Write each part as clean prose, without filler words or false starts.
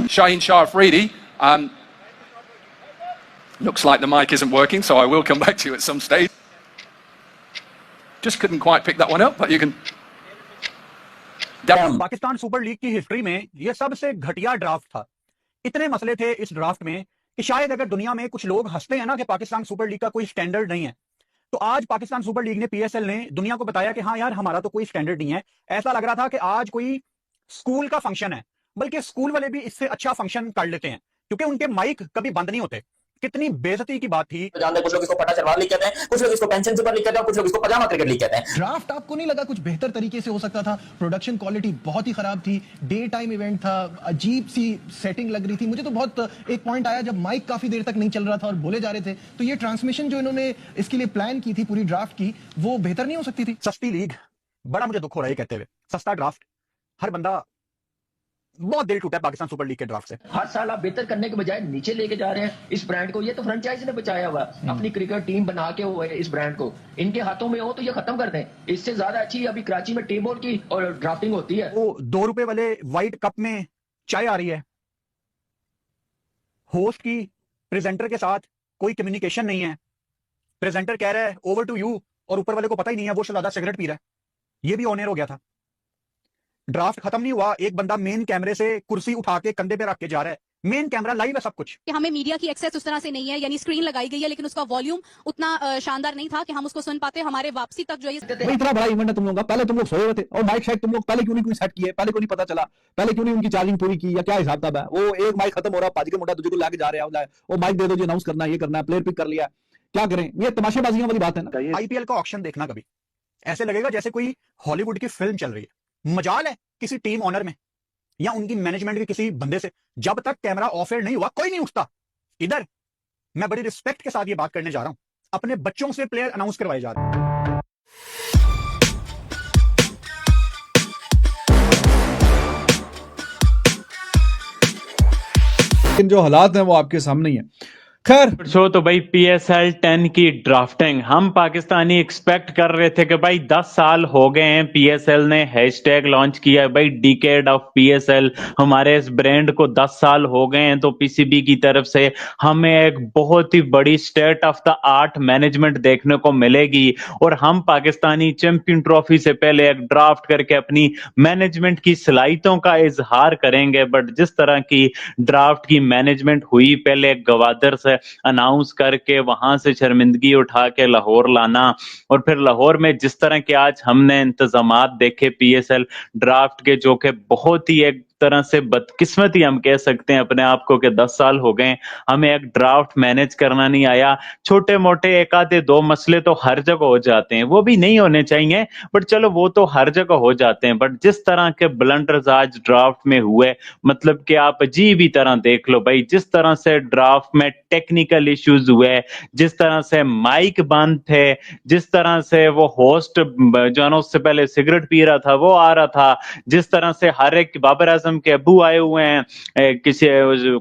Shaheen Shah Afridi. Looks like the mic isn't working, so I will come back to you at some stage. Just couldn't quite pick that one up, but you can. Pakistan super league की history में यह सबसे घटिया draft था। इतने मसले थे इस ड्राफ्ट में कि शायद अगर दुनिया में कुछ लोग हंसते हैं ना कि पाकिस्तान सुपर लीग का कोई स्टैंडर्ड नहीं है, तो आज पाकिस्तान सुपर लीग ने, पीएसएल ने दुनिया को बताया कि हाँ यार, हमारा तो कोई स्टैंडर्ड नहीं है। ऐसा लग रहा था कि आज कोई स्कूल का फंक्शन है, बल्कि स्कूल वाले भी इससे अच्छा फंक्शन कर लेते हैं क्योंकि उनके माइक कभी बंद नहीं होते। कितनी बेइज्जती की बात थी। जानते हैं, कुछ लोग इसको पटा चलवार लीग कहते हैं, कुछ लोग इसको पेंशन सुपर लीग कहते हैं, कुछ लोग इसको पजामा क्रिकेट लीग कहते हैं। ड्राफ्ट आपको नहीं लगा कुछ बेहतर तरीके से हो सकता था? प्रोडक्शन क्वालिटी बहुत ही खराब थी, डे टाइम इवेंट था, अजीब सी सेटिंग लग रही थी। मुझे तो बहुत एक पॉइंट आया जब माइक काफी देर तक नहीं चल रहा था और बोले जा रहे थे, तो ये ट्रांसमिशन जो इन्होंने इसके लिए प्लान की थी पूरी ड्राफ्ट की, वो बेहतर नहीं हो सकती थी? सस्ती लीग, बड़ा मुझे दुख हो रहा है कहते हुए। सस्ता ड्राफ्ट, हर बंदा, बहुत दिल टूटा है पाकिस्तान सुपर लीग के ड्राफ्ट से। हर साल आप बेहतर करने के बजाय नीचे लेके जा रहे हैं इस ब्रांड को। ये तो फ्रेंचाइजी ने बचाया हुआ अपनी क्रिकेट टीम बना के हुए इस ब्रांड को। इनके हाथों में हो तो ये खत्म कर दें। इससे ज्यादा अच्छी अभी कराची में टेबल की और ड्राफ्टिंग होती है। वो 2 रुपए वाले व्हाइट कप में चाय आ रही है, होस्ट की प्रेजेंटर के साथ कोई कम्युनिकेशन नहीं है, प्रेजेंटर कह रहा है ओवर टू यू और ऊपर वाले को पता ही नहीं है वो शहजादा सिगरेट पी रहा है। ये भी ऑनर हो गया था। ड्राफ्ट खत्म नहीं हुआ, एक बंदा मेन कैमरे से कुर्सी उठा के कंधे पे रख के जा रहा है। मेन कैमरा लाइव है सब कुछ। कि हमें मीडिया की एक्सेस उस तरह से नहीं है, यानी स्क्रीन लगाई गई है लेकिन उसका वॉल्यूम उतना शानदार नहीं था कि हम उसको सुन पाते। हमारे वापसी तक जो है इतना बड़ा इवेंट है तुम लोगों का, पहले तुम लोग सोए हुए थे और माइक शायद तुम लोग पहले क्यों नहीं कोई सेट किए, पहले क्यों नहीं पता चला, पहले क्यों नहीं उनकी चार्जिंग पूरी की, या क्या हिसाब किताब है? वो एक माइक खत्म हो रहा, पाजी के मोटा तुझे को लाके जा रहे हैं, वो माइक दे दो जी, अनाउंस करना है, ये करना है, प्लेयर पिक कर लिया, क्या करें? ये तमाशाबाजियों वाली बात है ना। आईपीएल का ऑक्शन देखना कभी, ऐसे लगेगा जैसे कोई हॉलीवुड की फिल्म चल रही है। मजाल है किसी टीम ऑनर में या उनकी मैनेजमेंट के किसी बंदे से, जब तक कैमरा ऑफ एयर नहीं हुआ कोई नहीं उठता। इधर मैं बड़ी रिस्पेक्ट के साथ ये बात करने जा रहा हूं, अपने बच्चों से प्लेयर अनाउंस करवाए जा रहे हैं। लेकिन जो हालात हैं वो आपके सामने ही है। खैर सो तो भाई PSL 10 की ड्राफ्टिंग हम पाकिस्तानी एक्सपेक्ट कर रहे थे कि भाई 10 साल हो गए हैं, PSL ने हैशटैग लॉन्च किया है भाई डिकेड ऑफ PSL। हमारे इस ब्रांड को 10 साल हो गए हैं, तो PCB की तरफ से हमें एक बहुत ही बड़ी state of the art management देखने को मिलेगी और हम पाकिस्तानी चैंपियन ट्रॉफी से पहले एक ड्राफ्ट करके अपनी मैनेजमेंट की सलाहियतों का इजहार करेंगे। बट जिस तरह की ड्राफ्ट की मैनेजमेंट हुई, पहले गवादर से अनाउंस करके वहां से शर्मिंदगी उठा के लाहौर लाना, और फिर लाहौर में जिस तरह के आज हमने इंतजामात देखे PSL ड्राफ्ट के, जो कि बहुत ही एक तरह से बदकिस्मती हम कह सकते हैं अपने आप को कि 10 साल हो गए हमें एक ड्राफ्ट मैनेज करना नहीं आया। छोटे मोटे एक आधे 2 मसले तो हर जगह हो जाते हैं, वो भी नहीं होने चाहिए, बट चलो वो तो हर जगह हो जाते हैं। बट जिस तरह के ब्लंडर्स आज ड्राफ्ट में हुए, मतलब कि आप अजीब ही तरह देख लो भाई, जिस तरह से ड्राफ्ट में टेक्निकल इश्यूज हुए, जिस तरह से माइक बंद थे, जिस तरह से वो होस्ट जो है ना उससे पहले सिगरेट पी रहा था वो आ रहा था, जिस तरह से हर एक बाबर आजम के अबू आए हुए हैं, किसी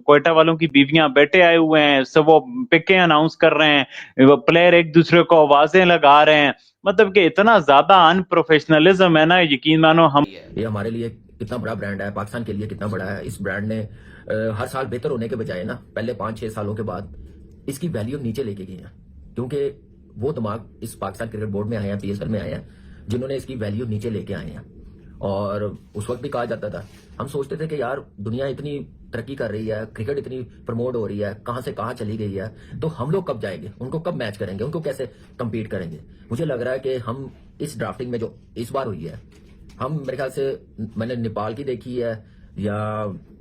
कोयटा वालों की बीवियां बेटे आए हुए हैं, सब वो पिकें अनाउंस कर रहे हैं, वो प्लेयर एक दूसरे को आवाजें लगा रहे हैं। मतलब कि इतना ज्यादा अनप्रोफेशनलिज्म है ना, यकीन मानो हम ये हमारे लिए कितना बड़ा ब्रांड है, पाकिस्तान के लिए कितना बड़ा है। इस ब्रांड ने हर साल बेहतर होने के बजाय ना पहले 5-6 सालों के बाद इसकी वैल्यू नीचे लेके गई है, क्योंकि वो दिमाग इस पाकिस्तान क्रिकेट बोर्ड में आए हैं, PSL में आए हैं, जिन्होंने इसकी वैल्यू नीचे लेके आए हैं। और उस वक्त भी कहा जाता था, हम सोचते थे कि यार दुनिया इतनी तरक्की कर रही है, क्रिकेट इतनी प्रमोट हो रही है, कहां से कहां चली गई है, तो हम लोग कब जाएंगे, उनको कब मैच करेंगे, उनको कैसे कम्पीट करेंगे। मुझे लग रहा है कि हम इस ड्राफ्टिंग में जो इस बार हुई है, हम मेरे ख्याल से, मैंने नेपाल की देखी है या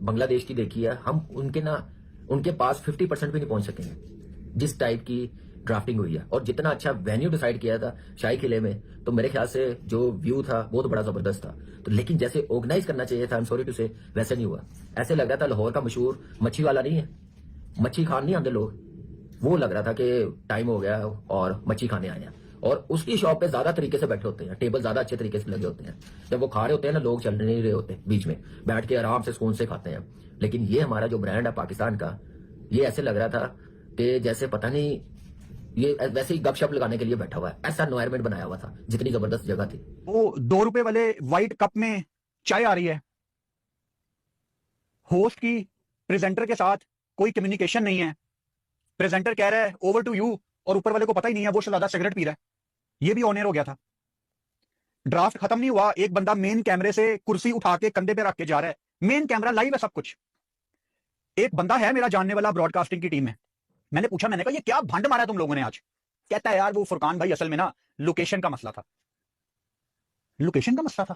बांग्लादेश की देखी है, हम उनके पास 50% भी नहीं पहुंच सकेंगे जिस टाइप की ड्राफ्टिंग हुई है। और जितना अच्छा वेन्यू डिसाइड किया था शाही किले में, तो मेरे ख्याल से जो व्यू था बहुत बड़ा जबरदस्त था। तो लेकिन जैसे ऑर्गेनाइज करना चाहिए था, आई एम सॉरी टू से, वैसे नहीं हुआ। ऐसे लग रहा था लाहौर का मशहूर मच्छी वाला नहीं है, मच्छी खान नहीं आते लोग, वो लग रहा था कि टाइम हो गया और मच्छी खाने आए हैं। और उसकी शॉप पे ज्यादा तरीके से बैठे होते हैं, टेबल ज्यादा अच्छे तरीके से लगे होते हैं। जब वो खा रहे होते हैं ना, लोग चल नहीं रहे होते, बीच में बैठ के आराम से सुकून से खाते हैं। लेकिन ये हमारा जो ब्रांड है पाकिस्तान का, ये ऐसे लग रहा था कि जैसे पता नहीं ये वैसे ही गपशप लगाने के लिए बैठा हुआ है, ऐसा एनवायरनमेंट बनाया हुआ था, जितनी जबरदस्त जगह थी। वो 2 रुपए वाले व्हाइट कप में चाय आ रही है, होस्ट की प्रेजेंटर के साथ कोई कम्युनिकेशन नहीं है, प्रेजेंटर कह रहा है ओवर टू यू और ऊपर वाले को पता ही नहीं है वो शहजादा सिगरेट पी रहा है। ये भी ऑन एयर हो गया था। ड्राफ्ट खत्म नहीं हुआ, एक बंदा मेन कैमरे से कुर्सी उठा के कंधे पे रख के जा रहा है, मेन कैमरा लाइव है सब कुछ। एक बंदा है मेरा जानने वाला ब्रॉडकास्टिंग की टीम में, मैंने पूछा, मैंने कहा ये क्या भंड मारा तुम लोगों ने आज? कहता है यार वो फुरकान भाई असल में ना लोकेशन का मसला था। लोकेशन का मसला था?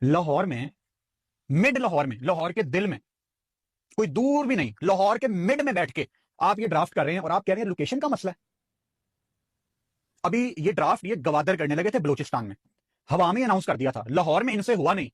लाहौर में, मिड लाहौर में, लाहौर के दिल में, कोई दूर भी नहीं, लाहौर के मिड में बैठ के आप ये ड्राफ्ट कर रहे हैं और आप कह रहे हैं लोकेशन का मसला है। अभी ये ड्राफ्ट ये गवादर करने लगे थे बलूचिस्तान में, हवा में अनाउंस कर दिया था, लाहौर में इनसे हुआ नहीं,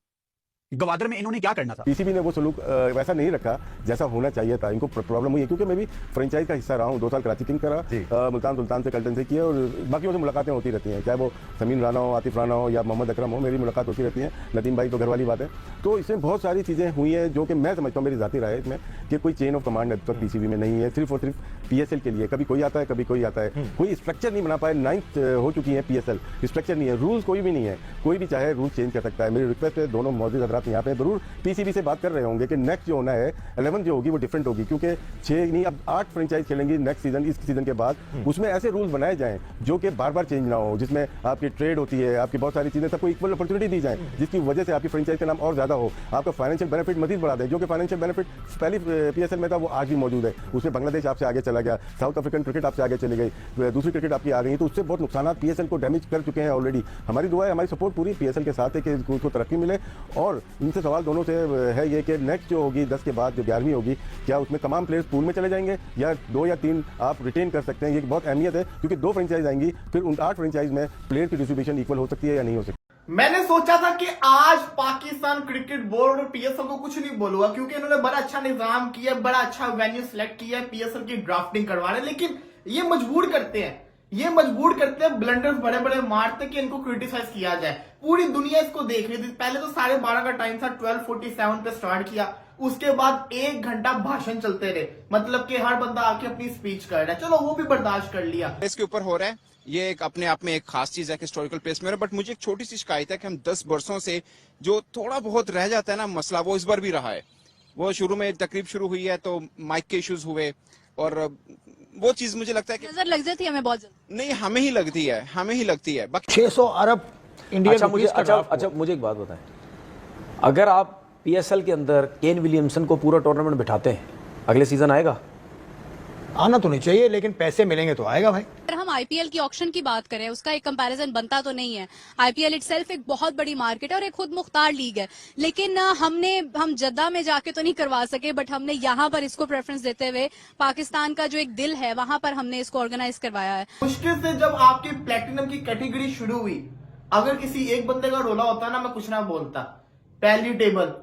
गवादर में इन्होंने क्या करना था? पीसीबी ने वो सलूक वैसा नहीं रखा जैसा होना चाहिए था। इनको प्रॉब्लम हुई है क्योंकि मैं भी फ्रेंचाइज का हिस्सा रहा हूँ, 2 साल कराची किंग करा, मुल्तान सुल्तान से कल्टन से किया और बाकी से मुलाकातें होती रहती हैं, चाहे वो समीन राना हो, आतिफ राना हो या मोहम्मद अकरम हो, मेरी मुलाकात होती रहती है। नदीम भाई तो घर वाली बात है। तो इसमें बहुत सारी चीज़ें हुई हैं जो कि मैं समझता हूँ, मेरी जाती राय है इसमें, कि कोई चेन ऑफ कमांड अब तक पीसीबी में नहीं है, सिर्फ और सिर्फ पीएसएल के लिए। कभी कोई आता है, कभी कोई आता है, कोई स्ट्रक्चर नहीं बना पाए। 9th हो चुकी है पीएसएल, स्ट्रक्चर नहीं है, रूल्स कोई भी नहीं है, कोई भी चाहे रूल चेंज कर सकता है। मेरी रिक्वेस्ट है दोनों मौजूद हजरात यहाँ पे जरूर पीसीबी से बात कर रहे होंगे कि नेक्स्ट जो होना है 11 जो होगी वो डिफरेंट होगी, क्योंकि 6 नहीं अब 8 फ्रेंचाइज खेलेंगी नेक्स्ट सीजन, इस सीजन के बाद। उसमें ऐसे रूल्स बनाए जाएं जो कि बार बार चेंज ना हो, जिसमें आपकी ट्रेड होती है, आपकी बहुत सारी चीजें, सबको इक्वल अपॉर्चुनिटी दी जाए, जिसकी वजह से आपकी फ्रेंचाइज का नाम और ज्यादा हो, आपका फाइनेंशियल बेनिफिट मजीद बढ़ा दे। जो कि फाइनेंशियल बेनिफिट पहली पीएसएल में था वो आज भी मौजूद है। उसमें बांग्लादेश आपसे आगे चला गया, साउथ अफ्रीकन क्रिकेट आपसे आगे चली गई, दूसरी क्रिकेट आपकी आ गई, तो उससे बहुत नुकसान पीएसएल को डैमेज कर चुके हैं ऑलरेडी। हमारी दुआ है, हमारी सपोर्ट पूरी पीएसएल के साथ है कि उसको तरक्की मिले। और इनसे सवाल दोनों से है ये कि नेक्स्ट जो होगी 10 के बाद जो 11वीं होगी, क्या उसमें तमाम प्लेयर्स पूल में चले जाएंगे या 2 या 3 आप रिटेन कर सकते हैं? ये बहुत अहमियत है क्योंकि 2 फ्रेंचाइज आएंगी, फिर उन 8 फ्रेंचाइज में प्लेयर की डिस्ट्रीब्यूशन इक्वल हो सकती है या नहीं हो सकती। मैंने सोचा था कि आज पाकिस्तान क्रिकेट बोर्ड और पीएसएल को कुछ नहीं बोलूंगा क्योंकि इन्होंने बड़ा अच्छा निजाम किया, बड़ा अच्छा वेन्यू सिलेक्ट किया है पीएसएल की ड्राफ्टिंग करवाने, लेकिन ये मजबूर करते हैं, ब्लंडर्स बड़े बड़े मारते कि इनको क्रिटिसाइज किया जाए। पूरी दुनिया इसको देख रही थी। पहले तो 12:30 का टाइम था, 12:47 पे स्टार्ट किया, उसके बाद 1 घंटा भाषण चलते रहे, मतलब कि हर बंदा आके अपनी स्पीच कर रहा है। चलो वो भी बर्दाश्त कर लिया। इसके ऊपर हो रहा है, ये एक अपने आप में एक खास चीज है कि हिस्टोरिकल प्लेस में, बट मुझे एक छोटी सी शिकायत है कि हम 10 वर्षों से जो थोड़ा बहुत रह जाता है ना मसला, वो इस बार भी रहा है। वो शुरू में तकरीब शुरू हुई है तो माइक के इश्यूज हुए और वो चीज मुझे लगता है कि नजर लग जाती है हमें बहुत जल्दी। नहीं, हमें ही लगती है। 600 अरब इंडियन अच्छा मुझे एक बात बताएं, अगर आप पीएसएल के अंदर केन विलियमसन को पूरा टूर्नामेंट बिठाते हैं, अगले सीजन आएगा? आना तो नहीं चाहिए, लेकिन पैसे मिलेंगे तो आएगा भाई। अगर हम आईपीएल की ऑक्शन की बात करें, उसका एक कंपैरिजन बनता तो नहीं है। आईपीएल इटसेल्फ एक बहुत बड़ी मार्केट है और एक खुद मुख्तार लीग है, लेकिन हम जद्दा में जाके तो नहीं करवा सके, बट हमने यहाँ पर इसको प्रेफरेंस देते हुए पाकिस्तान का जो एक दिल है वहां पर हमने इसको ऑर्गेनाइज करवाया है। मुश्किल से जब आपकी प्लेटिनम की कैटेगरी शुरू हुई, अगर किसी एक बंदे का रोला होता ना, मैं कुछ ना बोलता। पहली टेबल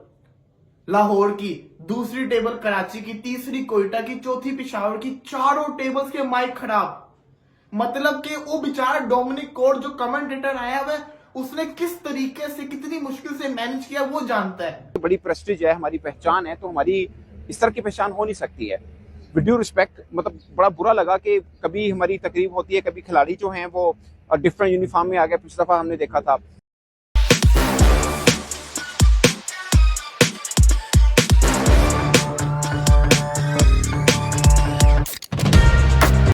लाहौर की, दूसरी टेबल कराची की, तीसरी कोयटा की, चौथी पेशावर की, चारों टेबल्स के माइक खराब। मतलब कि वो बेचारा डोमिनिक कोर जो कमेंटेटर आया हुआ है, उसने किस तरीके से कितनी मुश्किल से मैनेज किया वो जानता है। बड़ी प्रेस्टीज है, हमारी पहचान है, तो हमारी इस तरह की पहचान हो नहीं सकती है। विद ड्यू रिस्पेक्ट, मतलब बड़ा बुरा लगा कि कभी हमारी तकरीब होती है, कभी खिलाड़ी जो हैं वो डिफरेंट यूनिफॉर्म में आ गए। पिछली दफा हमने देखा था